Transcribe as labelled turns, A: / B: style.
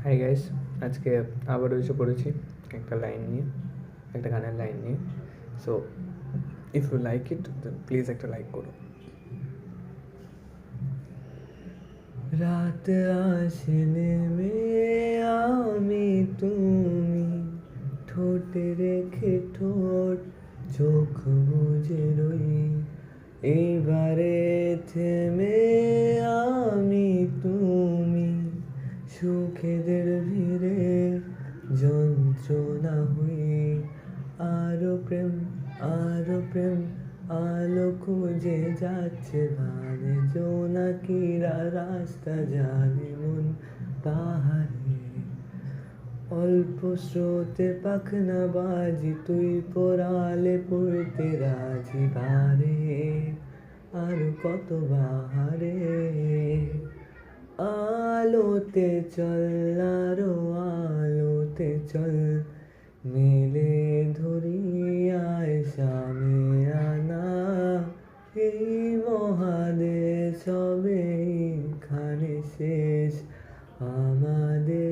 A: Hi guys, আজকে আবারও এসে পড়েছি একটা লাইন নিয়ে, একটা গানের লাইন নিয়ে। So if you like it then please একটা লাইক করো। রাত আসে নেমে আমি তুমি ঠোঁটে রেখে ঠোঁট চোখ বুজে রই। এইবারে থেমে আমি তুমি সুখেদের ভিড়ে যন্ত্রণা হই। আরো প্রেম আরো প্রেম আলো খুঁজে যাচ্ছে ভারে জোনাকিরা রাস্তা জানে মন পাহাড়ে। অল্প স্রোতে পাখনা বাজি তুই পড়ালে পড়তে রাজি ভারে আরো কত বাহারে। আলোতে চল আরো আলোতে চল মেলে ধরি আয় সামনে আনা এই মহাদেশ হবে এইখানে শেষ আমাদের